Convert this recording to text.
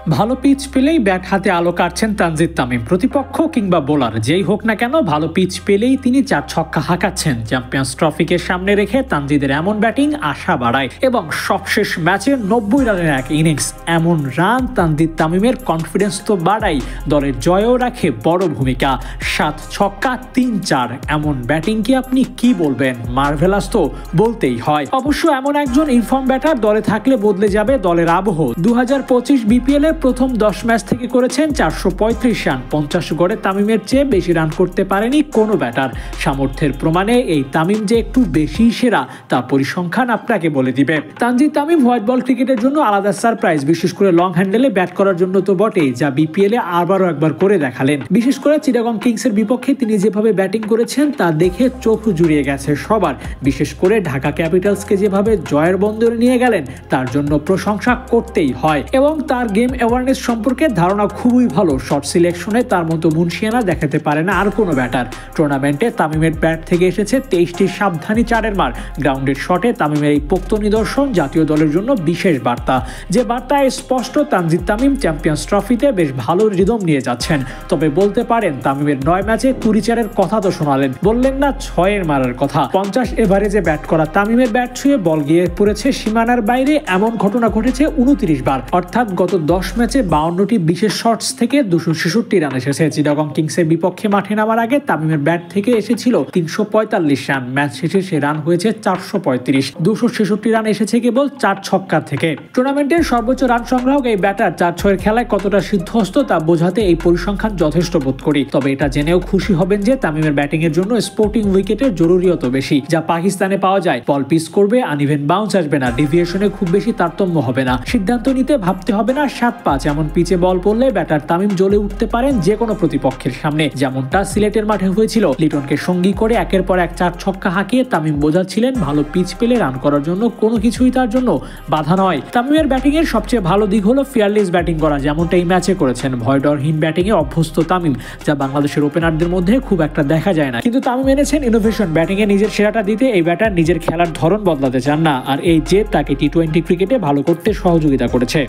ভালো পিচ পেলেই ব্যাট হাতে আলো কাটছেন তানজিদ তামিম। প্রতিপক্ষ কিংবা বোলার যেই হোক না কেন, ভালো পিচ পেলেই তিনি 4 ছক্কা হাঁকাচ্ছেন। চ্যাম্পিয়ন্স ট্রফিকে সামনে রেখে তানজিদের এমন ব্যাটিং আশা বাড়ায় এবং সবশেষ ম্যাচে 90 রানের এক ইনিংস। এমন রান তানজিদ তামিমের কনফিডেন্স তো বাড়াই, দলের জয়ও রাখে বড় ভূমিকা। 7 ছক্কা 3-4, এমন ব্যাটিং কি আপনি কি বলবেন? মার্ভেলাস তো বলতেই হয়। অবশ্য এমন একজন ইনফর্ম ব্যাটার দলে থাকলে বদলে যাবে দলের আবহ। 2025 বিপিএল প্রথম 10 ম্যাচ থেকে করেছেন 435 রান। 50 গড়ে তামিমের চেয়ে বেশি রান করতে পারেনি কোনো ব্যাটার। সামর্থ্যের প্রমাণে এই তামিম যে একটু বেশি সেরা তা পরিসংখ্যান আপনাকে বলে দিবে। তানজিদ তামিম হোয়াইট বল ক্রিকেটের জন্য আলাদা সারপ্রাইজ, বিশেষ করে লং হ্যান্ডেলে ব্যাট করার জন্য তো বটেই, যা বিপিএল আবারও একবার করে দেখালেন। বিশেষ করে চিটাগং কিংসের বিপক্ষে তিনি যেভাবে ব্যাটিং করেছেন তা দেখে চোখ জুড়িয়ে গেছে সবার। বিশেষ করে ঢাকা ক্যাপিটালসকে যেভাবে জয়ের বন্দরে নিয়ে গেলেন তার জন্য প্রশংসা করতেই হয়। এবং তার গেম অ্যাওয়ারনেস সম্পর্কে ধারণা খুবই ভালো। শট সিলেকশনে তার মতো মুনশিয়ানা দেখাতে পারে না আর কোনো ব্যাটার। টুর্নামেন্টে তামিমের ব্যাট থেকে এসেছে 23টি সাবধানী চারের মার। গ্রাউন্ডের শটে তামিমের এই পোক্ত নিদর্শন জাতীয় দলের জন্য বিশেষ বার্তা, যে বার্তায় স্পষ্ট তানজিদ তামিম চ্যাম্পিয়ন্স ট্রফিতে বেশ ভালো রিদম নিয়ে যাচ্ছেন। তবে বলতে পারেন তামিমের 9 ম্যাচে 20 চারের কথা তো শোনালেন, বললেন না 6 মারার কথা। 50 এভারেজে ব্যাট করা তামিমের ব্যাট ছুঁয়ে বল গিয়ে পড়েছে সীমানার বাইরে, এমন ঘটনা ঘটেছে 29 বার। অর্থাৎ গত 10 ম্যাচে 52টি বিশেষ শটস থেকে 266 রান এসেছে। চিটাগং কিংসের বিপক্ষে মাঠে নামার আগে তামিমের ব্যাট থেকে এসেছিল 345 রান। ম্যাচ শেষে সে রান হয়েছে 435। 266 রান এসেছে কেবল 4 ছক্কা থেকে। টুর্নামেন্টের সর্বোচ্চ রান সংগ্রাহক এই ব্যাটার 4-6 খেলায় কতটা সিদ্ধহস্ত তা বোঝাতে এই পরিসংখ্যান যথেষ্ট বোধ করি। তবে এটা জেনেও খুশি হবেন যে তামিমের ব্যাটিং এর জন্য স্পোর্টিং উইকেটের জরুরিয়ত বেশি, যা পাকিস্তানে পাওয়া যায়। বল পিচ করবে, আনইভেন বাউন্স আসবে না, ডেভিয়েশনে খুব বেশি তারতম্য হবে না, সিদ্ধান্ত নিতে ভাবতে হবে না 7-5। এমন পিচে বল পড়লে ব্যাটার তামিম জ্বলে উঠতে পারেন যে কোনো প্রতিপক্ষের সামনে, যেমনটা সিলেটের মাঠে হয়েছিল। লিটনকে সঙ্গী করে একের পর এক 4 ছক্কা হাঁকিয়ে তামিম বোঝাচ্ছিলেন ভালো পিচ পেলে রান করার জন্য কোনো কিছুই তার জন্য বাধা নয়। তামিমের ব্যাটিং এর সবচেয়ে ভালো দিক হলো ফিয়ারলেস ব্যাটিং করা, যেমনটা এই ম্যাচে করেছেন। ভয়ডরহীন ব্যাটিং এ অভ্যস্ত তামিম, যা বাংলাদেশের ওপেনারদের মধ্যে খুব একটা দেখা যায় না। কিন্তু তামিম এনেছেন ইনোভেশন, ব্যাটিং এ নিজের সেরাটা দিতে। এই ব্যাটার নিজের খেলার ধরন বদলাতে চান না, আর এই জেদ তাকে টি-20 ক্রিকেটে ভালো করতে সহযোগিতা করেছে।